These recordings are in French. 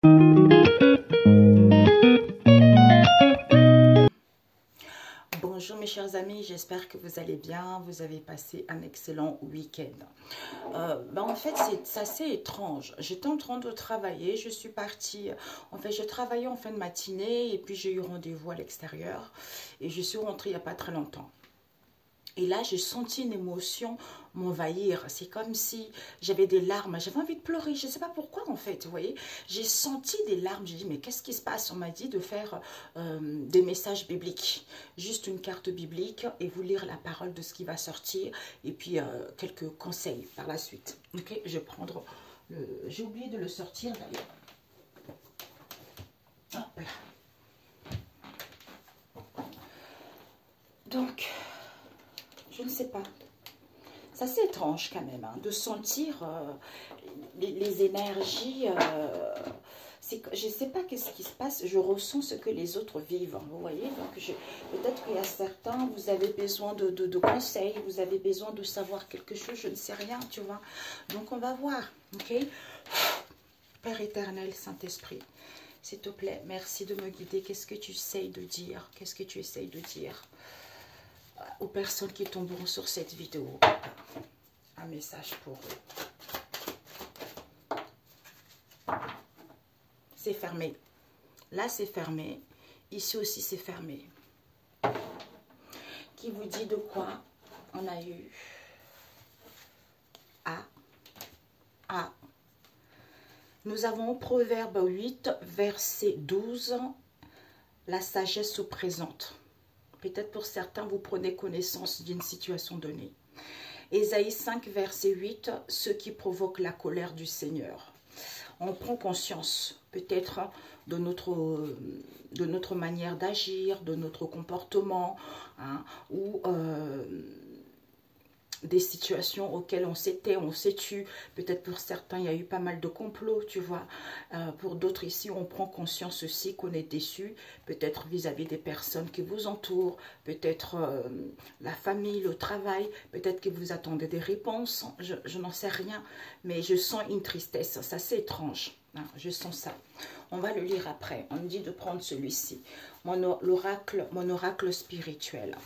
Bonjour mes chers amis, j'espère que vous allez bien, vous avez passé un excellent week-end. En fait, c'est assez étrange. J'étais en train de travailler, je suis partie, en fait, je travaillais en fin de matinée et puis j'ai eu rendez-vous à l'extérieur et je suis rentrée il n'y a pas très longtemps. Et là, j'ai senti une émotion m'envahir. C'est comme si j'avais des larmes. J'avais envie de pleurer. Je ne sais pas pourquoi, en fait. Vous voyez, j'ai senti des larmes. J'ai dit, mais qu'est-ce qui se passe? On m'a dit de faire des messages bibliques. Juste une carte biblique et vous lire la parole de ce qui va sortir. Et puis, quelques conseils par la suite. Ok, je vais prendre le... J'ai oublié de le sortir, d'ailleurs. Hop là. Donc... je ne sais pas. C'est assez étrange quand même, hein, de sentir les énergies. Je ne sais pas qu'est-ce qui se passe. Je ressens ce que les autres vivent. Hein, vous voyez, donc peut-être qu'il y a certains, vous avez besoin de conseils, vous avez besoin de savoir quelque chose, je ne sais rien, tu vois. Donc on va voir, ok? Père éternel, Saint-Esprit, s'il te plaît, merci de me guider. Qu'est-ce que tu essayes de dire? Qu'est-ce que tu essayes de dire aux personnes qui tomberont sur cette vidéo? Un message pour eux. C'est fermé. Là, c'est fermé. Ici aussi, c'est fermé. Qui vous dit de quoi? On a eu A. Nous avons Proverbe 8, verset 12. La sagesse se présente. Peut-être pour certains, vous prenez connaissance d'une situation donnée. Ésaïe 5, verset 8, ce qui provoque la colère du Seigneur. On prend conscience peut-être de notre manière d'agir, de notre comportement, hein, ou des situations auxquelles on s'est tué. Peut-être pour certains, il y a eu pas mal de complots, tu vois. Pour d'autres ici, on prend conscience aussi qu'on est déçu, peut-être vis-à-vis des personnes qui vous entourent, peut-être la famille, le travail, peut-être que vous attendez des réponses, je n'en sais rien, mais je sens une tristesse, ça c'est étrange, hein, je sens ça. On va le lire après, on me dit de prendre celui-ci, mon oracle spirituel.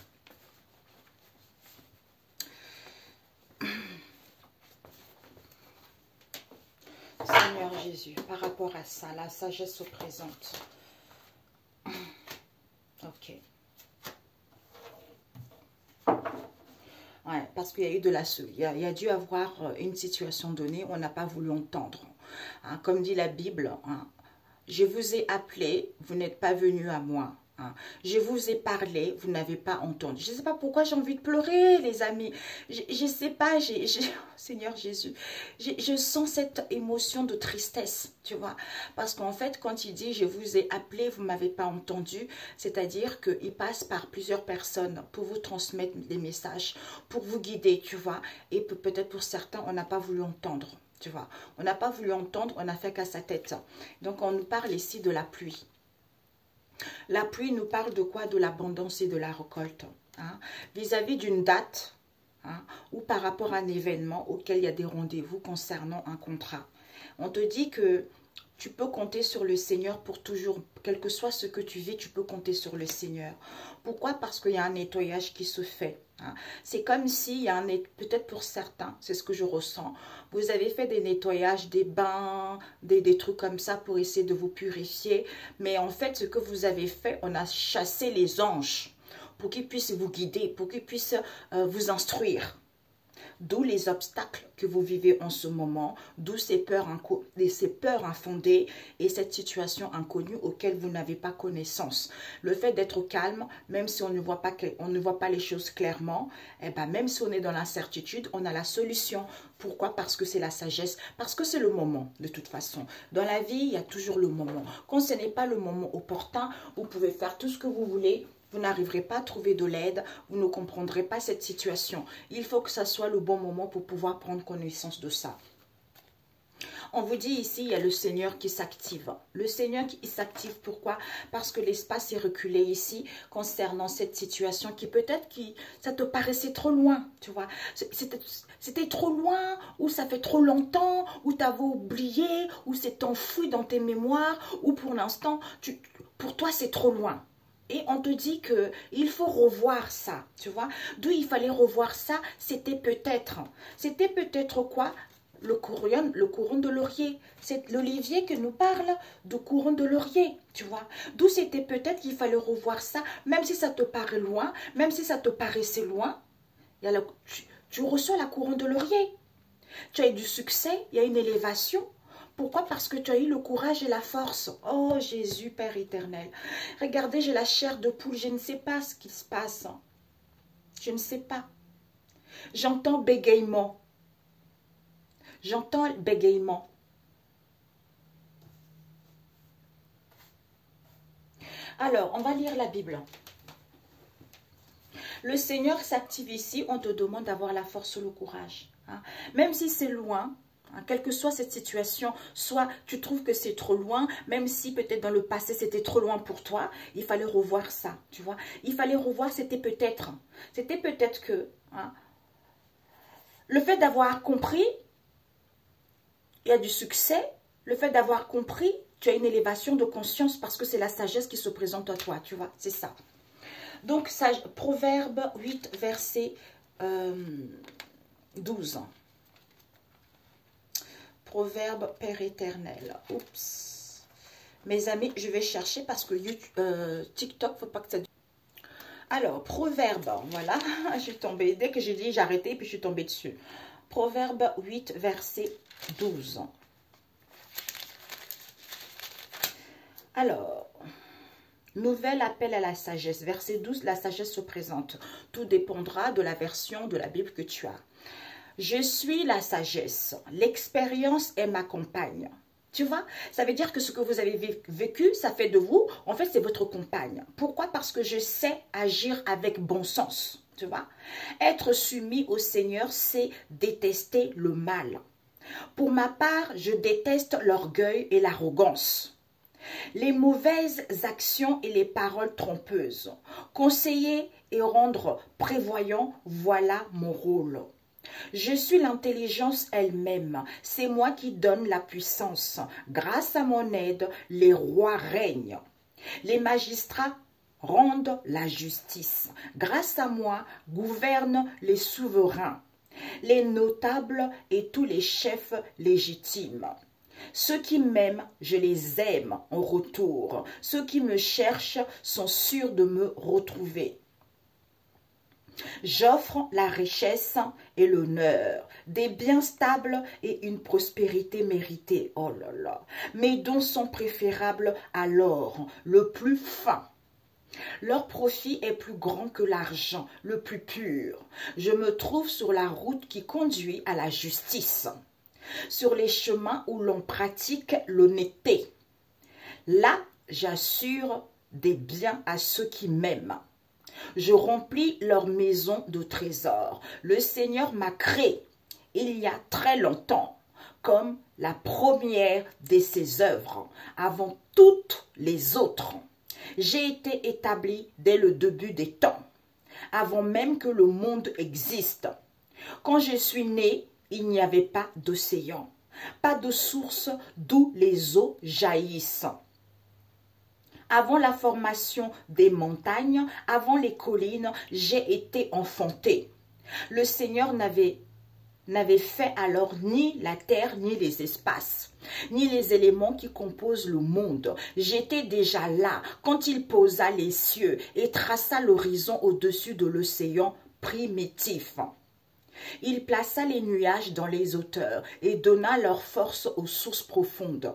Seigneur Jésus, par rapport à ça, la sagesse se présente. Ok. Ouais, parce qu'il y a eu de la... Il y a dû avoir une situation donnée, on n'a pas voulu entendre. Hein, comme dit la Bible, hein, je vous ai appelé, vous n'êtes pas venu à moi. Hein. Je vous ai parlé, vous n'avez pas entendu. Je ne sais pas pourquoi j'ai envie de pleurer, les amis. Je ne sais pas, Seigneur Jésus, je sens cette émotion de tristesse, tu vois. Parce qu'en fait, quand il dit « je vous ai appelé, vous ne m'avez pas entendu », c'est-à-dire qu'il passe par plusieurs personnes pour vous transmettre des messages, pour vous guider, tu vois. Et peut-être pour certains, on n'a pas voulu entendre. Tu vois, on n'a pas voulu entendre, on n'a fait qu'à sa tête. Donc, on nous parle ici de la pluie. La pluie nous parle de quoi? De l'abondance et de la récolte. Hein? Vis-à-vis d'une date, hein, ou par rapport à un événement auquel il y a des rendez-vous concernant un contrat. On te dit que tu peux compter sur le Seigneur pour toujours, quel que soit ce que tu vis, tu peux compter sur le Seigneur. Pourquoi? Parce qu'il y a un nettoyage qui se fait. Hein. C'est comme s'il y a un, peut-être pour certains, c'est ce que je ressens, vous avez fait des nettoyages, des bains, des trucs comme ça pour essayer de vous purifier. Mais en fait, ce que vous avez fait, on a chassé les anges pour qu'ils puissent vous guider, pour qu'ils puissent vous instruire. D'où les obstacles que vous vivez en ce moment, d'où ces peurs infondées et cette situation inconnue auquel vous n'avez pas connaissance. Le fait d'être calme, même si on ne voit pas les choses clairement, eh ben, même si on est dans l'incertitude, on a la solution. Pourquoi? Parce que c'est la sagesse, parce que c'est le moment de toute façon. Dans la vie, il y a toujours le moment. Quand ce n'est pas le moment opportun, vous pouvez faire tout ce que vous voulez. Vous n'arriverez pas à trouver de l'aide, vous ne comprendrez pas cette situation. Il faut que ça soit le bon moment pour pouvoir prendre connaissance de ça. On vous dit ici, il y a le Seigneur qui s'active. Le Seigneur qui s'active, pourquoi? Parce que l'espace est reculé ici concernant cette situation qui peut-être ça te paraissait trop loin, tu vois. C'était trop loin, ou ça fait trop longtemps, ou tu avais oublié, ou c'est enfoui dans tes mémoires, ou pour l'instant, pour toi c'est trop loin. Et on te dit qu'il faut revoir ça, tu vois. D'où il fallait revoir ça, c'était peut-être quoi? Le couronne de laurier. C'est l'Olivier qui nous parle de couronne de laurier, tu vois. D'où c'était peut-être qu'il fallait revoir ça, même si ça te paraît loin, même si ça te paraissait loin. Tu reçois la couronne de laurier. Tu as eu du succès, il y a une élévation. Pourquoi? Parce que tu as eu le courage et la force. Oh Jésus, Père éternel. Regardez, j'ai la chair de poule, je ne sais pas ce qui se passe. Je ne sais pas. J'entends bégaiement. J'entends bégaiement. Alors, on va lire la Bible. Le Seigneur s'active ici, on te demande d'avoir la force, le courage. Hein. Même si c'est loin, hein, quelle que soit cette situation, soit tu trouves que c'est trop loin, même si peut-être dans le passé c'était trop loin pour toi, il fallait revoir ça, tu vois. Il fallait revoir, c'était peut-être que, hein, le fait d'avoir compris, il y a du succès. Le fait d'avoir compris, tu as une élévation de conscience parce que c'est la sagesse qui se présente à toi, tu vois, c'est ça. Donc, Proverbe 8, verset 12. Proverbe, Père éternel. Oups. Mes amis, je vais chercher parce que TikTok, faut pas que ça... Alors, Proverbe, voilà, je suis tombée. Dès que j'ai dit, j'ai arrêté, puis je suis tombée dessus. Proverbe 8, verset 12. Alors, nouvel appel à la sagesse. Verset 12, la sagesse se présente. Tout dépendra de la version de la Bible que tu as. Je suis la sagesse. L'expérience est ma compagne. Tu vois, ça veut dire que ce que vous avez vécu, ça fait de vous, en fait, c'est votre compagne. Pourquoi? Parce que je sais agir avec bon sens. Tu vois, être soumis au Seigneur, c'est détester le mal. Pour ma part, je déteste l'orgueil et l'arrogance. Les mauvaises actions et les paroles trompeuses. Conseiller et rendre prévoyant, voilà mon rôle. Je suis l'intelligence elle-même. C'est moi qui donne la puissance. Grâce à mon aide, les rois règnent. Les magistrats rendent la justice. Grâce à moi, gouvernent les souverains, les notables et tous les chefs légitimes. Ceux qui m'aiment, je les aime en retour. Ceux qui me cherchent sont sûrs de me retrouver. J'offre la richesse et l'honneur, des biens stables et une prospérité méritée. Oh là là, mes dons sont préférables à l'or, le plus fin. Leur profit est plus grand que l'argent, le plus pur. Je me trouve sur la route qui conduit à la justice, sur les chemins où l'on pratique l'honnêteté. Là, j'assure des biens à ceux qui m'aiment. Je remplis leur maison de trésors. Le Seigneur m'a créé il y a très longtemps comme la première de ses œuvres, avant toutes les autres. J'ai été établi dès le début des temps, avant même que le monde existe. Quand je suis né, il n'y avait pas d'océan, pas de source d'où les eaux jaillissent. Avant la formation des montagnes, avant les collines, j'ai été enfanté. Le Seigneur n'avait fait alors ni la terre, ni les espaces, ni les éléments qui composent le monde. J'étais déjà là quand il posa les cieux et traça l'horizon au-dessus de l'océan primitif. Il plaça les nuages dans les hauteurs et donna leur force aux sources profondes.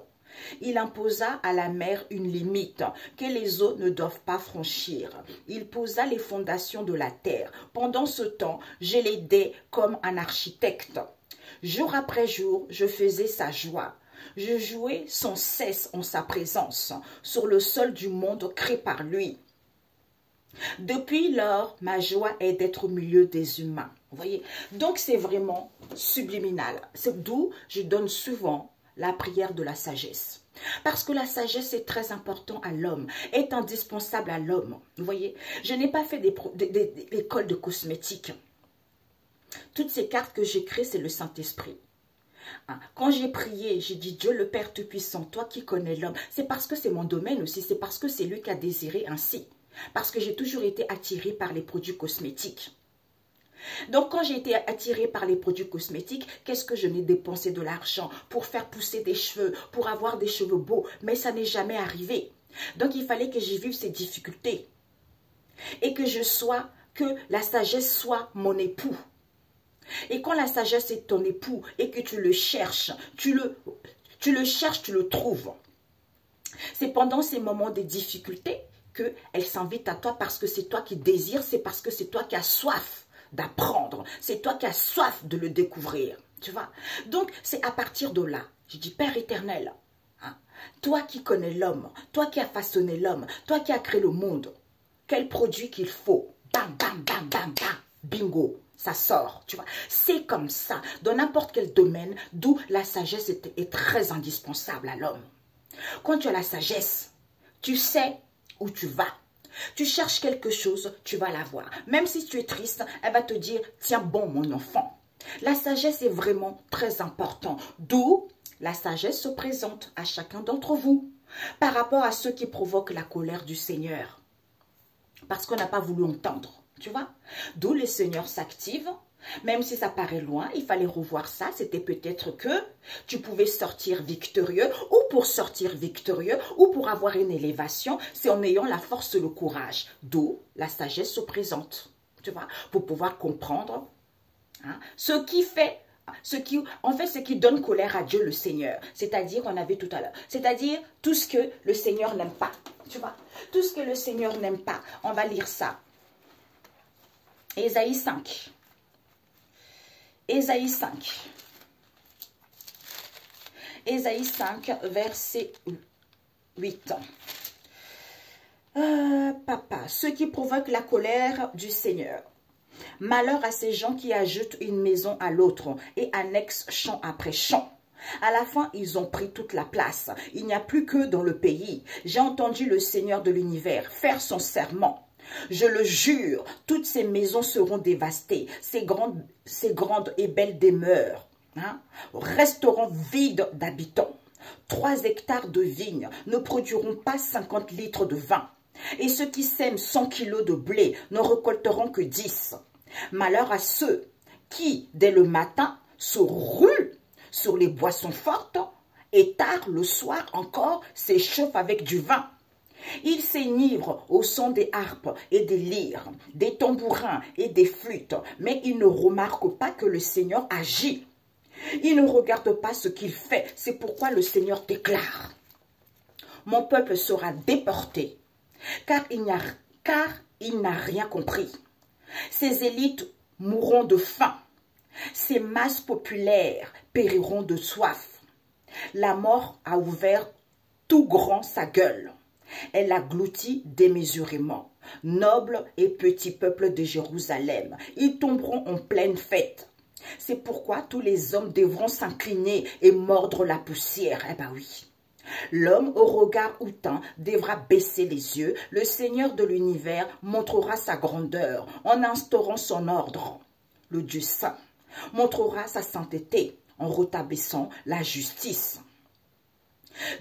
Il imposa à la mer une limite que les eaux ne doivent pas franchir. Il posa les fondations de la terre. Pendant ce temps, je l'aidais comme un architecte. Jour après jour, je faisais sa joie. Je jouais sans cesse en sa présence, sur le sol du monde créé par lui. Depuis lors, ma joie est d'être au milieu des humains. Vous voyez? Donc, c'est vraiment subliminal. C'est d'où je donne souvent la prière de la sagesse. Parce que la sagesse est très importante à l'homme, est indispensable à l'homme. Vous voyez, je n'ai pas fait des écoles de cosmétiques. Toutes ces cartes que j'écris, c'est le Saint-Esprit. Hein? Quand j'ai prié, j'ai dit Dieu le Père Tout-Puissant, toi qui connais l'homme. C'est parce que c'est mon domaine aussi, c'est parce que c'est lui qui a désiré ainsi. Parce que j'ai toujours été attirée par les produits cosmétiques. Donc, quand j'ai été attirée par les produits cosmétiques, qu'est-ce que je n'ai dépensé de l'argent pour faire pousser des cheveux, pour avoir des cheveux beaux, mais ça n'est jamais arrivé. Donc, il fallait que j'y vive ces difficultés et que la sagesse soit mon époux. Et quand la sagesse est ton époux et que tu le cherches, tu le trouves. C'est pendant ces moments de difficulté qu'elle s'invite à toi parce que c'est toi qui désires, c'est parce que c'est toi qui as soif d'apprendre. C'est toi qui as soif de le découvrir. Tu vois? Donc, c'est à partir de là. Je dis, Père éternel, hein, toi qui connais l'homme, toi qui as façonné l'homme, toi qui as créé le monde, quel produit qu'il faut, bam, bam, bam, bam, bam, bingo, ça sort. Tu vois? C'est comme ça, dans n'importe quel domaine, d'où la sagesse est très indispensable à l'homme. Quand tu as la sagesse, tu sais où tu vas. Tu cherches quelque chose, tu vas l'avoir. Même si tu es triste, elle va te dire, tiens bon mon enfant. La sagesse est vraiment très importante. D'où la sagesse se présente à chacun d'entre vous. Par rapport à ceux qui provoquent la colère du Seigneur. Parce qu'on n'a pas voulu entendre. Tu vois? D'où le Seigneur s'active. Même si ça paraît loin, il fallait revoir ça. C'était peut-être que tu pouvais sortir victorieux, ou pour sortir victorieux, ou pour avoir une élévation, c'est en ayant la force et le courage. D'où la sagesse se présente, tu vois, pour pouvoir comprendre hein, ce qui donne colère à Dieu le Seigneur. C'est-à-dire, on avait tout à l'heure, c'est-à-dire tout ce que le Seigneur n'aime pas, tu vois. Tout ce que le Seigneur n'aime pas, on va lire ça. Ésaïe 5. Ésaïe 5. Ésaïe 5, verset 8. Papa, ceux qui provoquent la colère du Seigneur. Malheur à ces gens qui ajoutent une maison à l'autre et annexent champ après champ. À la fin, ils ont pris toute la place. Il n'y a plus que dans le pays. J'ai entendu le Seigneur de l'univers faire son serment. Je le jure, toutes ces maisons seront dévastées, ces grandes et belles demeures hein, resteront vides d'habitants. 3 hectares de vignes ne produiront pas 50 litres de vin, et ceux qui sèment 100 kilos de blé ne récolteront que 10. Malheur à ceux qui, dès le matin, se ruent sur les boissons fortes et tard le soir encore s'échauffent avec du vin. Ils s'enivrent au son des harpes et des lyres, des tambourins et des flûtes, mais ils ne remarquent pas que le Seigneur agit. Ils ne regardent pas ce qu'il fait. C'est pourquoi le Seigneur déclare: mon peuple sera déporté, car il n'a rien compris. Ses élites mourront de faim. Ses masses populaires périront de soif. La mort a ouvert tout grand sa gueule. Elle engloutit démesurément. Nobles et petits peuples de Jérusalem, ils tomberont en pleine fête. C'est pourquoi tous les hommes devront s'incliner et mordre la poussière. Eh ben oui. L'homme au regard hautain devra baisser les yeux. Le Seigneur de l'univers montrera sa grandeur en instaurant son ordre. Le Dieu saint montrera sa sainteté en rétablissant la justice.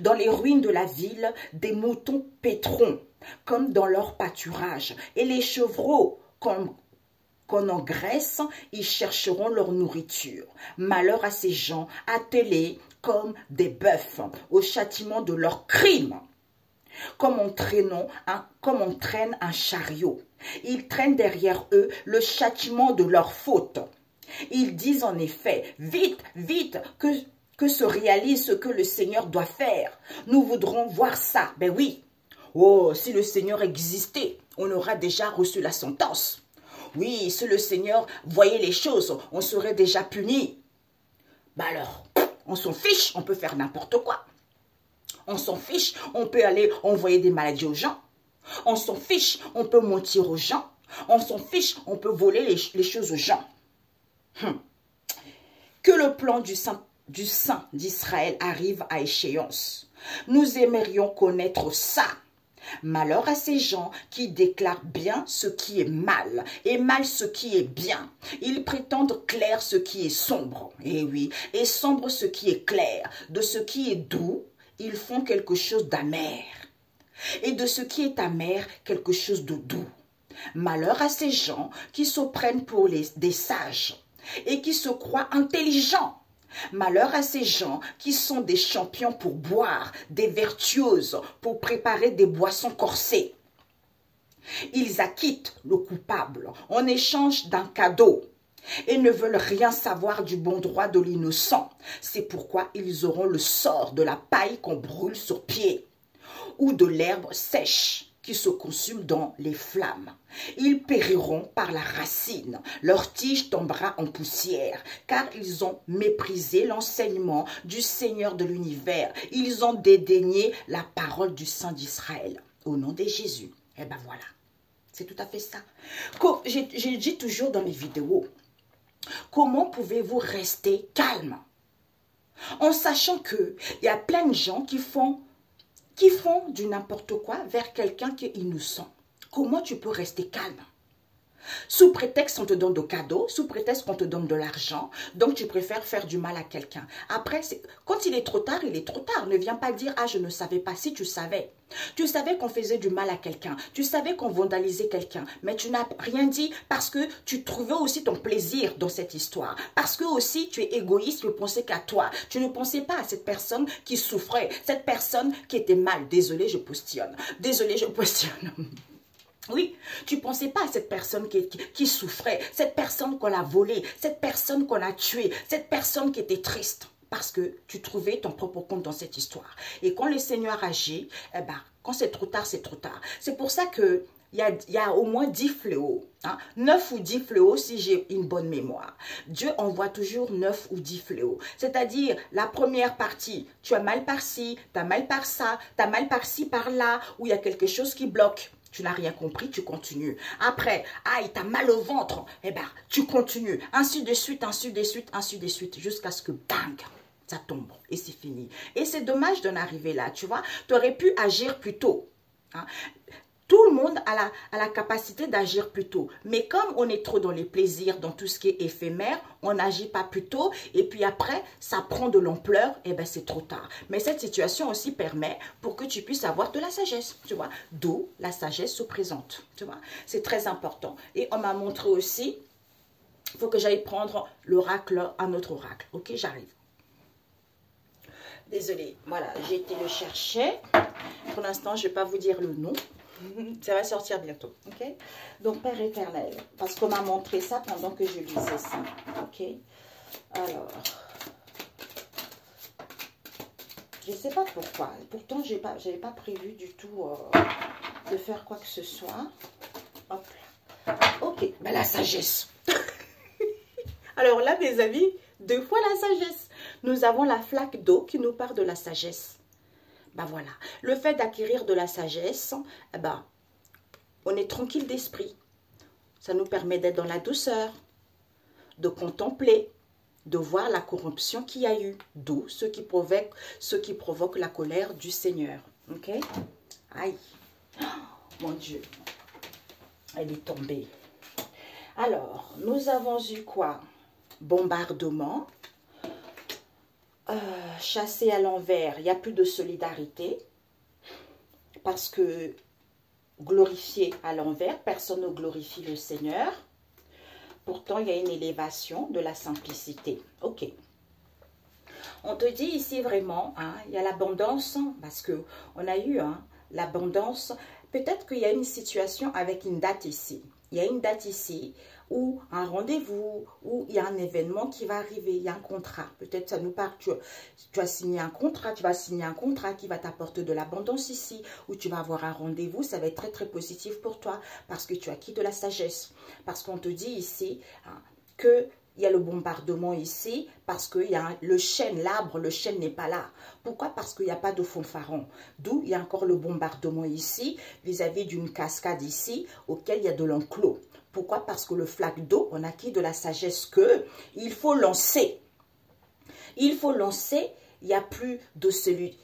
Dans les ruines de la ville, des moutons paîtront, comme dans leur pâturage, et les chevreaux, qu'on engraisse, ils chercheront leur nourriture. Malheur à ces gens, attelés comme des bœufs, au châtiment de leurs crimes. Comme on traîne un chariot, ils traînent derrière eux le châtiment de leurs fautes. Ils disent en effet, vite, vite, que se réalise ce que le Seigneur doit faire. Nous voudrons voir ça. Ben oui. Oh, si le Seigneur existait, on aurait déjà reçu la sentence. Oui, si le Seigneur voyait les choses, on serait déjà puni. Ben alors, on s'en fiche, on peut faire n'importe quoi. On s'en fiche, on peut aller envoyer des maladies aux gens. On s'en fiche, on peut mentir aux gens. On s'en fiche, on peut voler les choses aux gens. Que le plan du Saint d'Israël arrive à échéance. Nous aimerions connaître ça. Malheur à ces gens qui déclarent bien ce qui est mal et mal ce qui est bien. Ils prétendent clair ce qui est sombre, et oui, et sombre ce qui est clair. De ce qui est doux, ils font quelque chose d'amer. Et de ce qui est amer, quelque chose de doux. Malheur à ces gens qui se prennent pour des sages et qui se croient intelligents. Malheur à ces gens qui sont des champions pour boire, des vertueuses pour préparer des boissons corsées. Ils acquittent le coupable en échange d'un cadeau et ne veulent rien savoir du bon droit de l'innocent. C'est pourquoi ils auront le sort de la paille qu'on brûle sur pied ou de l'herbe sèche qui se consume dans les flammes. Ils périront par la racine, leur tige tombera en poussière, car ils ont méprisé l'enseignement du Seigneur de l'univers. Ils ont dédaigné la parole du Saint d'Israël. Au nom de Jésus. Eh ben voilà, c'est tout à fait ça. Je dis toujours dans mes vidéos, comment pouvez-vous rester calme en sachant qu'il y a plein de gens qui font du n'importe quoi vers quelqu'un qui est innocent. Comment tu peux rester calme? Sous prétexte qu'on te donne de cadeaux, sous prétexte qu'on te donne de l'argent, donc tu préfères faire du mal à quelqu'un. Après, quand il est trop tard, il est trop tard. Ne viens pas dire « Ah, je ne savais pas » si tu savais. Tu savais qu'on faisait du mal à quelqu'un, tu savais qu'on vandalisait quelqu'un, mais tu n'as rien dit parce que tu trouvais aussi ton plaisir dans cette histoire. Parce que aussi tu es égoïste, tu ne pensais qu'à toi. Tu ne pensais pas à cette personne qui souffrait, cette personne qui était mal. Désolée, je postillonne. Désolée, je postillonne. Oui, tu ne pensais pas à cette personne qui souffrait, cette personne qu'on a volée, cette personne qu'on a tuée, cette personne qui était triste. Parce que tu trouvais ton propre compte dans cette histoire. Et quand le Seigneur agit, eh ben, quand c'est trop tard, c'est trop tard. C'est pour ça qu'il y a au moins 10 fléaux. Hein? 9 ou 10 fléaux si j'ai une bonne mémoire. Dieu envoie toujours 9 ou 10 fléaux. C'est-à-dire, la première partie, tu as mal par-ci, tu as mal par-ça, tu as mal par-ci, par-là, où il y a quelque chose qui bloque. Tu n'as rien compris, tu continues. Après, aïe, t'as mal au ventre, eh ben, tu continues. Ainsi de suite, ainsi de suite, ainsi de suite, jusqu'à ce que, bang, ça tombe et c'est fini. Et c'est dommage d'en arriver là, tu vois. Tu aurais pu agir plus tôt. Hein. Tout le monde a la capacité d'agir plus tôt. Mais comme on est trop dans les plaisirs, dans tout ce qui est éphémère, on n'agit pas plus tôt. Et puis après, ça prend de l'ampleur, et bien c'est trop tard. Mais cette situation aussi permet pour que tu puisses avoir de la sagesse, tu vois. D'où la sagesse se présente, tu vois. C'est très important. Et on m'a montré aussi, il faut que j'aille prendre l'oracle, un autre oracle. Ok, j'arrive. Désolée, voilà, j'ai été le chercher. Pour l'instant, je ne vais pas vous dire le nom. Ça va sortir bientôt, ok? Donc, Père éternel, parce qu'on m'a montré ça pendant que je lisais ça, ok? Alors, je ne sais pas pourquoi. Pourtant, je n'avais pas prévu du tout de faire quoi que ce soit. Hop là. Ok, ben la sagesse. Alors là, mes amis, 2 fois la sagesse. Nous avons la flaque d'eau qui nous parle de la sagesse. Ben voilà, le fait d'acquérir de la sagesse, eh ben, on est tranquille d'esprit. Ça nous permet d'être dans la douceur, de contempler, de voir la corruption qu'il y a eu. D'où ce qui provoque la colère du Seigneur. Ok? Aïe. Oh, mon Dieu. Elle est tombée. Alors, nous avons eu quoi? Bombardement. Chassé à l'envers, il n'y a plus de solidarité parce que glorifié à l'envers, personne ne glorifie le Seigneur. Pourtant, il y a une élévation de la simplicité. Ok. On te dit ici vraiment, hein, il y a l'abondance parce qu'on a eu l'abondance. Peut-être qu'il y a une situation avec une date ici. Il y a une date ici ou un rendez-vous, ou il y a un événement qui va arriver, il y a un contrat. Peut-être ça nous parle, tu as signé un contrat, tu vas signer un contrat qui va t'apporter de l'abondance ici, ou tu vas avoir un rendez-vous, ça va être très très positif pour toi, parce que tu as acquis de la sagesse. Parce qu'on te dit ici que il y a le bombardement ici, parce qu'il y a le chêne, l'arbre, le chêne n'est pas là. Pourquoi? Parce qu'il n'y a pas de fanfaron. D'où il y a encore le bombardement ici, vis-à-vis d'une cascade ici, auquel il y a de l'enclos. Pourquoi? Parce que le flaque d'eau, on a acquis de la sagesse que il faut lancer. Il faut lancer, il n'y a plus de celui.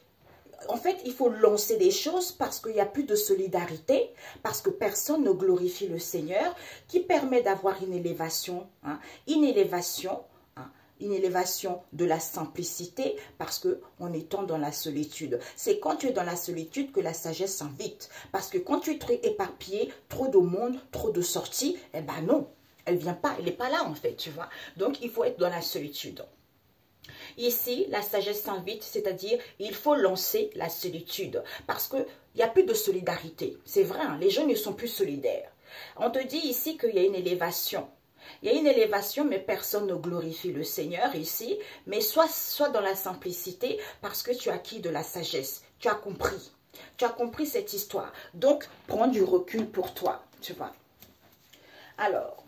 en fait, il faut lancer des choses parce qu'il n'y a plus de solidarité, parce que personne ne glorifie le Seigneur, qui permet d'avoir une élévation, hein, une élévation de la simplicité, parce qu'on étant dans la solitude. C'est quand tu es dans la solitude que la sagesse s'invite. Parce que quand tu es très éparpillé, trop de monde, trop de sorties, eh ben non, elle vient pas, elle n'est pas là en fait, tu vois. Donc, il faut être dans la solitude. Ici, la sagesse s'invite, c'est-à-dire il faut lancer la solitude parce qu'il n'y a plus de solidarité. C'est vrai, hein, les gens ne sont plus solidaires. On te dit ici qu'il y a une élévation. Il y a une élévation, mais personne ne glorifie le Seigneur ici. Mais sois dans la simplicité parce que tu as acquis de la sagesse. Tu as compris. Tu as compris cette histoire. Donc, prends du recul pour toi, tu vois. Alors,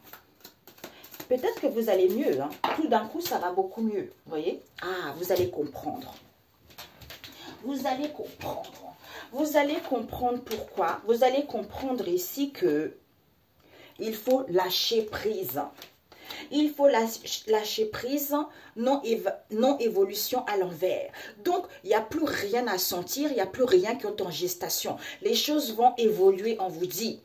peut-être que vous allez mieux. Hein. Tout d'un coup, ça va beaucoup mieux. Vous voyez? Ah, vous allez comprendre. Vous allez comprendre. Vous allez comprendre pourquoi. Vous allez comprendre ici que il faut lâcher prise. Il faut lâcher prise, non évolution à l'envers. Donc, il n'y a plus rien à sentir, il n'y a plus rien qui est en gestation. Les choses vont évoluer, on vous dit,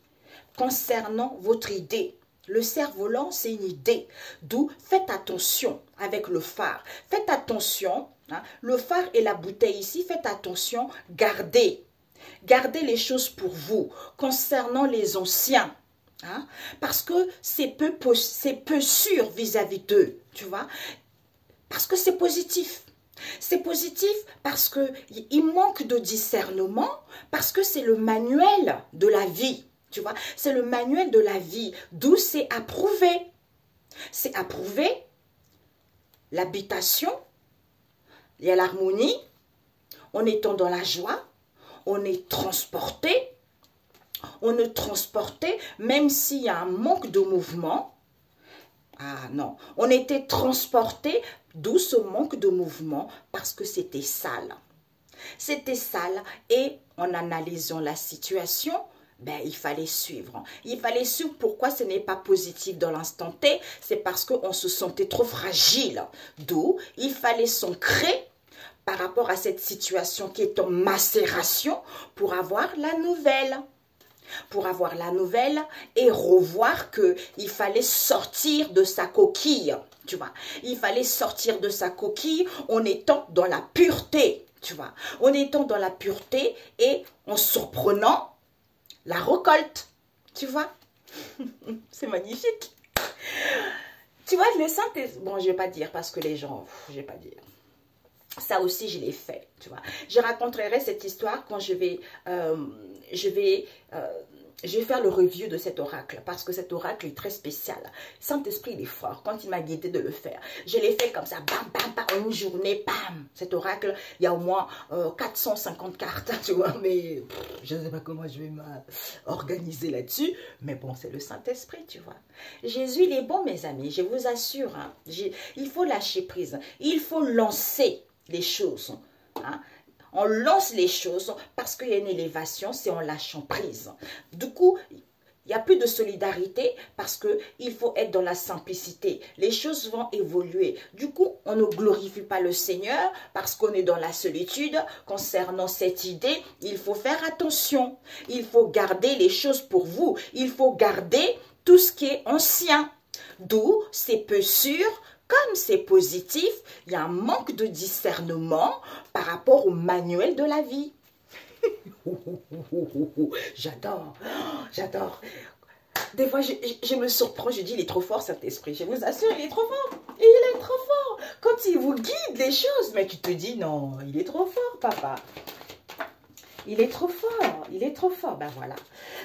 concernant votre idée. Le cerf-volant, c'est une idée. D'où, faites attention avec le phare. Faites attention, hein, le phare et la bouteille ici, faites attention, gardez. Gardez les choses pour vous. Concernant les anciens, hein, parce que c'est peu sûr vis-à-vis d'eux, tu vois. Parce que c'est positif. C'est positif parce qu'il manque de discernement, parce que c'est le manuel de la vie. Tu vois, c'est le manuel de la vie, d'où c'est approuvé. C'est approuvé, l'habitation, il y a l'harmonie, on étant dans la joie, on est transporté, même s'il y a un manque de mouvement. Ah non, on était transporté, d'où ce manque de mouvement, parce que c'était sale. C'était sale et en analysant la situation, ben, il fallait suivre. Il fallait suivre pourquoi ce n'est pas positif dans l'instant T. C'est parce qu'on se sentait trop fragile. D'où il fallait s'ancrer par rapport à cette situation qui est en macération pour avoir la nouvelle. Pour avoir la nouvelle et revoir qu'il fallait sortir de sa coquille. Tu vois, il fallait sortir de sa coquille en étant dans la pureté. Tu vois, en étant dans la pureté et en surprenant la récolte, tu vois. C'est magnifique. Tu vois, le Saint-Esprit, bon, je ne vais pas dire parce que les gens, je ne vais pas dire. Ça aussi, je l'ai fait, tu vois. Je raconterai cette histoire quand je vais faire le review de cet oracle, parce que cet oracle est très spécial. Saint-Esprit, il est fort, quand il m'a guidé de le faire. Je l'ai fait comme ça, bam, bam, bam, en une journée, bam. Cet oracle, il y a au moins 450 cartes, tu vois, mais je ne sais pas comment je vais m'organiser là-dessus, mais bon, c'est le Saint-Esprit, tu vois. Jésus, il est bon, mes amis, je vous assure, hein. Il faut lâcher prise, il faut lancer les choses, hein. On lance les choses parce qu'il y a une élévation, c'est en lâchant prise. Du coup, il n'y a plus de solidarité parce qu'il faut être dans la simplicité. Les choses vont évoluer. Du coup, on ne glorifie pas le Seigneur parce qu'on est dans la solitude. Concernant cette idée, il faut faire attention. Il faut garder les choses pour vous. Il faut garder tout ce qui est ancien. D'où c'est peu sûr. Comme c'est positif, il y a un manque de discernement par rapport au manuel de la vie. J'adore, j'adore. Des fois, je me surprends, je dis, il est trop fort cet esprit. Je vous assure, il est trop fort. Il est trop fort. Quand il vous guide les choses, mais tu te dis, non, il est trop fort, papa. Il est trop fort, il est trop fort. Ben voilà.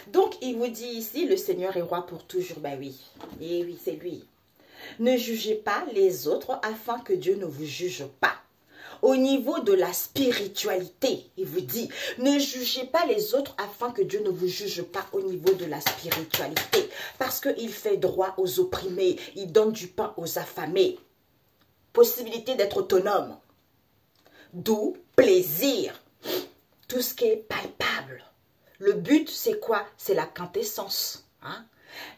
Donc, il vous dit ici, le Seigneur est roi pour toujours. Ben oui, et oui, c'est lui. Ne jugez pas les autres afin que Dieu ne vous juge pas. Au niveau de la spiritualité, il vous dit, ne jugez pas les autres afin que Dieu ne vous juge pas au niveau de la spiritualité. Parce qu'il fait droit aux opprimés, il donne du pain aux affamés. Possibilité d'être autonome. D'où plaisir. Tout ce qui est palpable. Le but, c'est quoi? C'est la quintessence. Hein?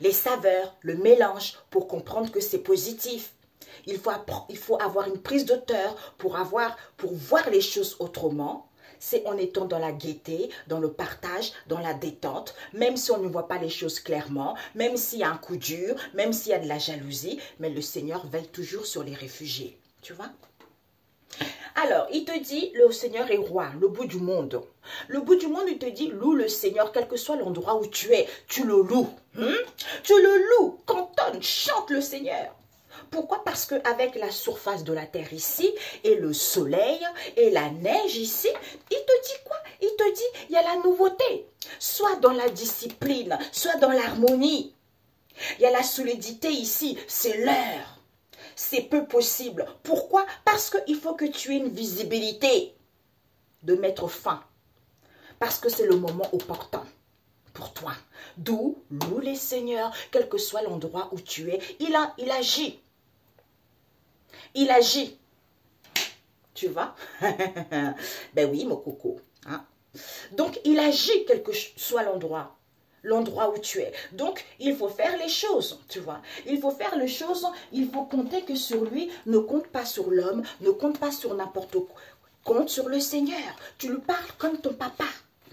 Les saveurs, le mélange, pour comprendre que c'est positif. Il faut avoir une prise de hauteur pour voir les choses autrement. c'est en étant dans la gaieté, dans le partage, dans la détente, même si on ne voit pas les choses clairement, même s'il y a un coup dur, même s'il y a de la jalousie, mais le Seigneur veille toujours sur les réfugiés, tu vois. Alors, il te dit, le Seigneur est roi, le bout du monde. Le bout du monde, il te dit, loue le Seigneur, quel que soit l'endroit où tu es, tu le loues. Tu le loues, cantonne, chante le Seigneur. Pourquoi? Parce qu'avec la surface de la terre ici, et le soleil, et la neige ici, il te dit quoi? Il te dit, il y a la nouveauté. Soit dans la discipline, soit dans l'harmonie. Il y a la solidité ici, c'est l'heure. C'est peu possible. Pourquoi? Parce qu'il faut que tu aies une visibilité de mettre fin. Parce que c'est le moment opportun pour toi. D'où loue les seigneurs, quel que soit l'endroit où tu es. Il agit. Il agit. Tu vois? Ben oui, mon coco. Hein? Donc, il agit quel que soit l'endroit où tu es. Donc, il faut faire les choses, tu vois. Il faut faire les choses, il faut compter que sur lui, ne compte pas sur l'homme, ne compte pas sur n'importe quoi. Compte sur le Seigneur. Tu lui parles comme ton papa,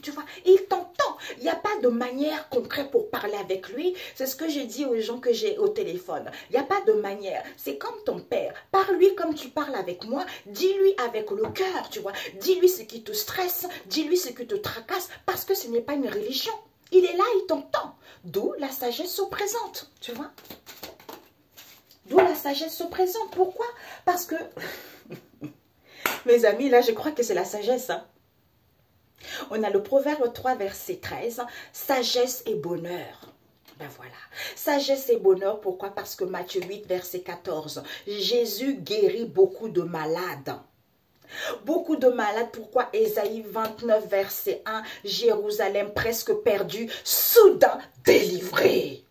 tu vois. Il t'entend. Il n'y a pas de manière concrète pour parler avec lui. C'est ce que j'ai dit aux gens que j'ai au téléphone. Il n'y a pas de manière. C'est comme ton père. Parle-lui comme tu parles avec moi. Dis-lui avec le cœur, tu vois. Dis-lui ce qui te stresse. Dis-lui ce qui te tracasse. Parce que ce n'est pas une religion. Il est là, il t'entend. D'où la sagesse se présente, tu vois. D'où la sagesse se présente. Pourquoi? Parce que, mes amis, là, je crois que c'est la sagesse. Hein. On a le Proverbe 3, verset 13. Sagesse et bonheur. Ben voilà. Sagesse et bonheur, pourquoi? Parce que Matthieu 8, verset 14. Jésus guérit beaucoup de malades. Beaucoup de malades, pourquoi? Ésaïe 29, verset 1, Jérusalem presque perdue, soudain délivrée.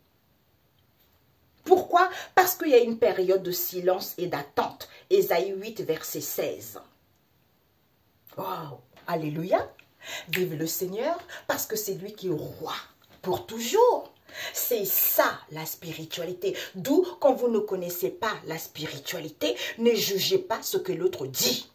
Pourquoi? Parce qu'il y a une période de silence et d'attente. Ésaïe 8, verset 16. Wow, alléluia. Vive le Seigneur, parce que c'est lui qui est roi pour toujours. C'est ça la spiritualité. D'où, quand vous ne connaissez pas la spiritualité, ne jugez pas ce que l'autre dit.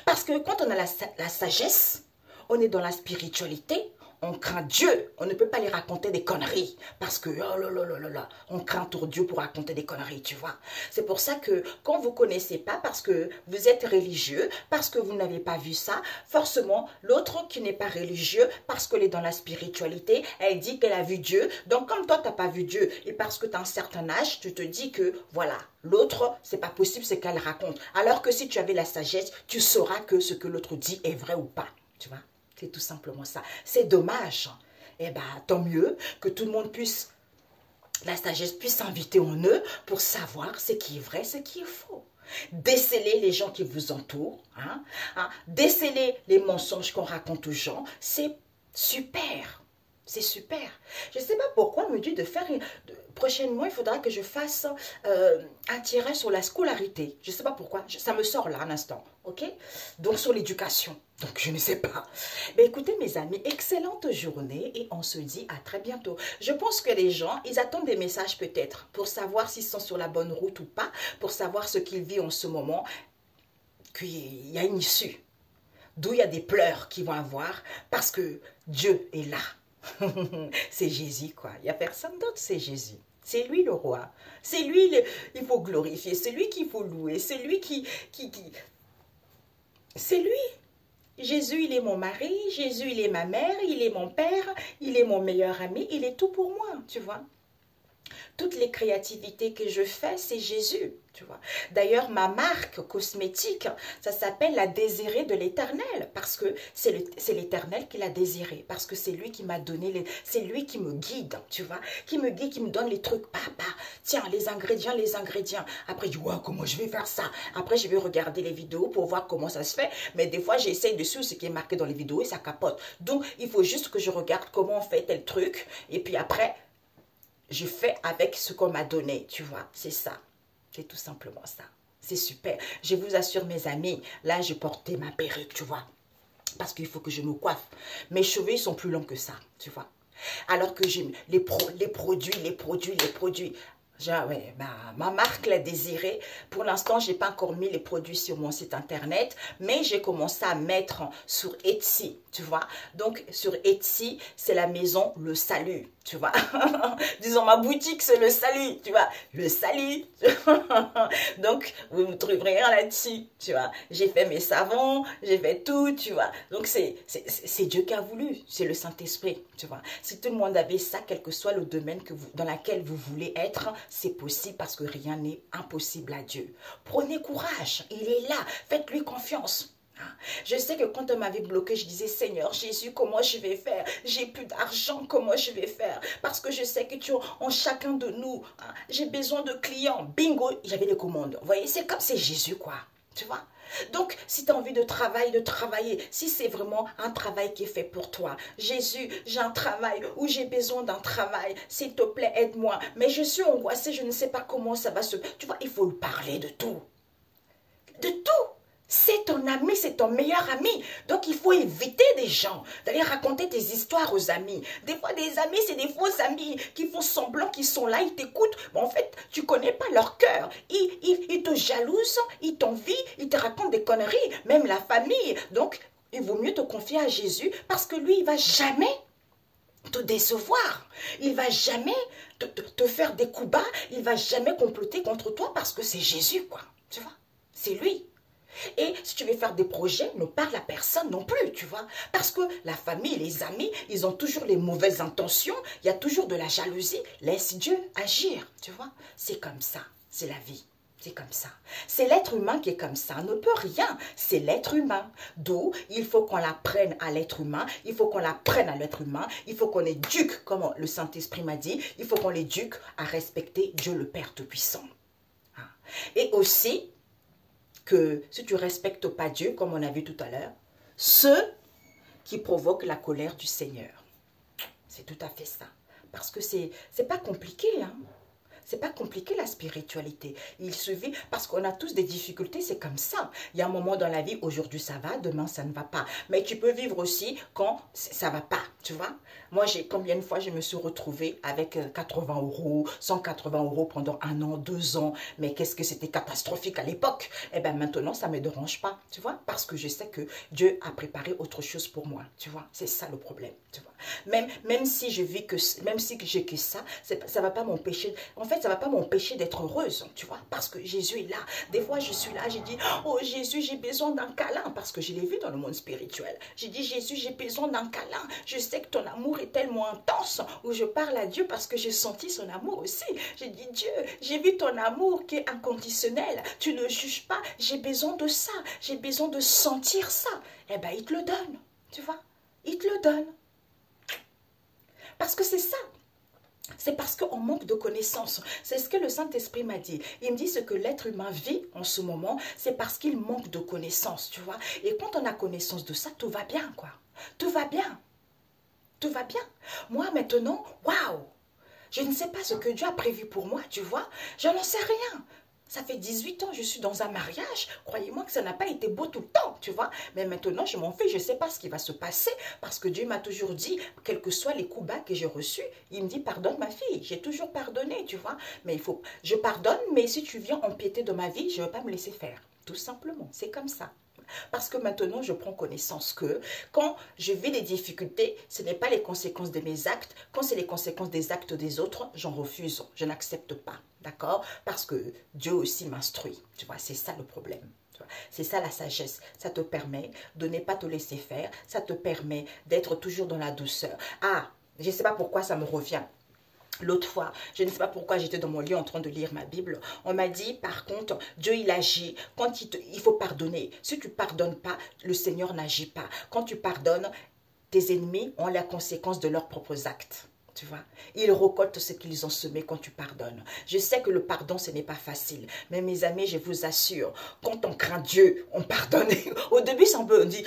Parce que quand on a la sagesse, on est dans la spiritualité, on craint Dieu. On ne peut pas lui raconter des conneries. Parce que, oh là là là là là, on craint pour Dieu pour raconter des conneries, tu vois. C'est pour ça que quand vous ne connaissez pas, parce que vous êtes religieux, parce que vous n'avez pas vu ça, forcément, l'autre qui n'est pas religieux, parce qu'elle est dans la spiritualité, elle dit qu'elle a vu Dieu. Donc, comme toi, tu n'as pas vu Dieu, et parce que tu as un certain âge, tu te dis que, voilà, l'autre, c'est pas possible ce qu'elle raconte. Alors que si tu avais la sagesse, tu sauras que ce que l'autre dit est vrai ou pas, tu vois. C'est tout simplement ça. C'est dommage. Eh bien, tant mieux que tout le monde puisse, la sagesse puisse s'inviter en eux pour savoir ce qui est vrai, ce qui est faux. Déceler les gens qui vous entourent. Déceler les mensonges qu'on raconte aux gens. C'est super. C'est super. Je ne sais pas pourquoi on me dit de faire... Prochainement, il faudra que je fasse un tirage sur la scolarité. Je ne sais pas pourquoi. Ça me sort là un instant. Ok? Donc sur l'éducation. Donc je ne sais pas. Mais écoutez mes amis, excellente journée et on se dit à très bientôt. Je pense que les gens, ils attendent des messages peut-être pour savoir s'ils sont sur la bonne route ou pas, pour savoir ce qu'ils vivent en ce moment, qu'il y a une issue. D'où il y a des pleurs qu'ils vont avoir parce que Dieu est là. C'est Jésus, quoi. Il n'y a personne d'autre, c'est Jésus. C'est lui le roi. C'est lui, il faut glorifier. C'est lui qu'il faut louer. C'est lui C'est lui. Jésus, il est mon mari. Jésus, il est ma mère. Il est mon père. Il est mon meilleur ami. Il est tout pour moi, tu vois. Toutes les créativités que je fais, c'est Jésus, tu vois. D'ailleurs, ma marque cosmétique, ça s'appelle la désirée de l'Éternel, parce que c'est l'Éternel qui l'a désirée, parce que c'est lui qui m'a donné, c'est lui qui me guide, tu vois, qui me guide, qui me donne les trucs, papa, tiens, les ingrédients. Après, je dis, wow, comment je vais faire ça? Après, je vais regarder les vidéos pour voir comment ça se fait, mais des fois, j'essaye de suivre ce qui est marqué dans les vidéos et ça capote. Donc, il faut juste que je regarde comment on fait tel truc, et puis après, je fais avec ce qu'on m'a donné, tu vois, c'est ça, c'est tout simplement ça, c'est super. Je vous assure mes amis, là je portais ma perruque, tu vois, parce qu'il faut que je me coiffe. Mes cheveux ils sont plus longs que ça, tu vois, alors que j'aime les produits, Ouais, ma marque l'a désirée. Pour l'instant, j'ai pas encore mis les produits sur mon site internet, mais j'ai commencé à mettre sur Etsy, tu vois. Donc, sur Etsy, c'est la maison Le Salut, tu vois. Disons, ma boutique, c'est Le Salut, tu vois. Le Salut. Donc, vous me trouverez rien là-dessus, tu vois. J'ai fait mes savons, j'ai fait tout, tu vois. Donc, c'est Dieu qui a voulu, c'est le Saint-Esprit, tu vois. Si tout le monde avait ça, quel que soit le domaine dans lequel vous voulez être, c'est possible parce que rien n'est impossible à Dieu. Prenez courage, il est là, faites-lui confiance. Je sais que quand on m'avait bloqué, je disais, Seigneur Jésus, comment je vais faire? J'ai plus d'argent, comment je vais faire? Parce que je sais que tu en chacun de nous, j'ai besoin de clients. Bingo, j'avais des commandes. Vous voyez, c'est comme c'est Jésus, quoi. Tu vois? Donc, si tu as envie de travailler, si c'est vraiment un travail qui est fait pour toi, Jésus, j'ai un travail ou j'ai besoin d'un travail, s'il te plaît, aide-moi. Mais je suis angoissée, je ne sais pas comment ça va se... Tu vois, il faut parler de tout. De tout. C'est ton ami, c'est ton meilleur ami. Donc, il faut éviter des gens, d'aller raconter tes histoires aux amis. Des fois, des amis, c'est des faux amis qui font semblant qu'ils sont là, ils t'écoutent. Mais en fait, tu ne connais pas leur cœur. Ils te jalousent, ils t'envient, ils te racontent des conneries, même la famille. Donc, il vaut mieux te confier à Jésus parce que lui, il ne va jamais te décevoir. Il ne va jamais te faire des coups bas. Il ne va jamais comploter contre toi parce que c'est Jésus, quoi. Tu vois? C'est lui. Et si tu veux faire des projets, ne parle à personne non plus, tu vois. Parce que la famille, les amis, ils ont toujours les mauvaises intentions. Il y a toujours de la jalousie. Laisse Dieu agir, tu vois. C'est comme ça, c'est la vie. C'est comme ça. C'est l'être humain qui est comme ça. On ne peut rien. C'est l'être humain. D'où il faut qu'on l'apprenne à l'être humain. Il faut qu'on l'apprenne à l'être humain. Il faut qu'on éduque, comme le Saint-Esprit m'a dit, il faut qu'on l'éduque à respecter Dieu le Père Tout-Puissant. Et aussi, que si tu ne respectes pas Dieu, comme on a vu tout à l'heure, ceux qui provoquent la colère du Seigneur. C'est tout à fait ça. Parce que c'est pas compliqué, hein. C'est pas compliqué la spiritualité. Il suffit, parce qu'on a tous des difficultés, c'est comme ça. Il y a un moment dans la vie, aujourd'hui ça va, demain ça ne va pas. Mais tu peux vivre aussi quand ça va pas, tu vois. Moi, combien de fois je me suis retrouvée avec 80 €, 180 € pendant 1 an, 2 ans. Mais qu'est-ce que c'était catastrophique à l'époque. Eh bien maintenant, ça ne me dérange pas, tu vois. Parce que je sais que Dieu a préparé autre chose pour moi, tu vois. C'est ça le problème, tu vois. Même si je vis que, même si j'ai que ça ne va pas m'empêcher. En fait, ça ne va pas m'empêcher d'être heureuse, tu vois, parce que Jésus est là. Des fois, je suis là, j'ai dit, oh Jésus, j'ai besoin d'un câlin, parce que je l'ai vu dans le monde spirituel. J'ai dit, Jésus, j'ai besoin d'un câlin. Je sais que ton amour est tellement intense, où je parle à Dieu parce que j'ai senti son amour aussi. J'ai dit, Dieu, j'ai vu ton amour qui est inconditionnel. Tu ne juges pas, j'ai besoin de ça. J'ai besoin de sentir ça. Eh bien, il te le donne, tu vois, il te le donne. Parce que c'est ça. C'est parce qu'on manque de connaissances. C'est ce que le Saint-Esprit m'a dit. Il me dit ce que l'être humain vit en ce moment, c'est parce qu'il manque de connaissances, tu vois. Et quand on a connaissance de ça, tout va bien, quoi. Tout va bien. Tout va bien. Moi, maintenant, waouh! Je ne sais pas ce que Dieu a prévu pour moi, tu vois. Je n'en sais rien. Ça fait 18 ans que je suis dans un mariage. Croyez-moi que ça n'a pas été beau tout le temps, tu vois. Mais maintenant, je m'en fais. Je ne sais pas ce qui va se passer. Parce que Dieu m'a toujours dit, quels que soient les coups bas que j'ai reçus, il me dit, pardonne ma fille. J'ai toujours pardonné, tu vois. Mais je pardonne, mais si tu viens empiéter de ma vie, je ne vais pas me laisser faire. Tout simplement. C'est comme ça. Parce que maintenant, je prends connaissance que quand je vis des difficultés, ce n'est pas les conséquences de mes actes. Quand c'est les conséquences des actes des autres, j'en refuse. Je n'accepte pas. D'accord? Parce que Dieu aussi m'instruit. Tu vois, c'est ça le problème. C'est ça la sagesse. Ça te permet de ne pas te laisser faire. Ça te permet d'être toujours dans la douceur. Ah, je ne sais pas pourquoi ça me revient. L'autre fois, je ne sais pas pourquoi j'étais dans mon lit en train de lire ma Bible. On m'a dit, par contre, Dieu il agit. Quand il faut pardonner. Si tu ne pardonnes pas, le Seigneur n'agit pas. Quand tu pardonnes, tes ennemis ont la conséquence de leurs propres actes. Tu vois, ils récoltent ce qu'ils ont semé quand tu pardonnes. Je sais que le pardon, ce n'est pas facile. Mais mes amis, je vous assure, quand on craint Dieu, on pardonne. Au début, c'est un peu, on dit...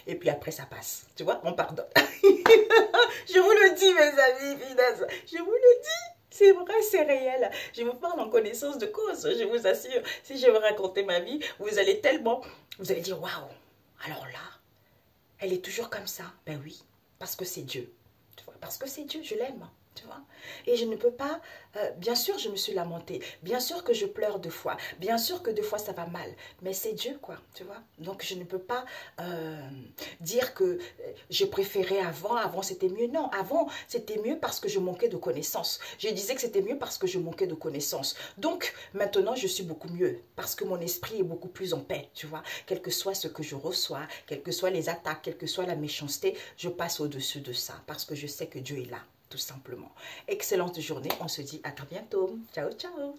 Et puis après, ça passe. Tu vois, on pardonne. Je vous le dis, mes amis, finesse. Je vous le dis. C'est vrai, c'est réel. Je vous parle en connaissance de cause. Je vous assure, si je veux raconter ma vie, vous allez dire, waouh, alors là, elle est toujours comme ça. Ben oui, parce que c'est Dieu. Tu vois, parce que c'est Dieu, je l'aime. Tu vois? Et je ne peux pas, bien sûr je me suis lamentée, bien sûr que je pleure deux fois, bien sûr que deux fois ça va mal, mais c'est Dieu quoi, tu vois. Donc je ne peux pas dire que je préférais avant c'était mieux. Non, avant c'était mieux parce que je manquais de connaissances. Je disais que c'était mieux parce que je manquais de connaissances. Donc maintenant je suis beaucoup mieux parce que mon esprit est beaucoup plus en paix, tu vois. Quel que soit ce que je reçois, quelles que soient les attaques, quelle que soit la méchanceté, je passe au-dessus de ça parce que je sais que Dieu est là. Tout simplement. Excellente journée. On se dit à très bientôt. Ciao, ciao.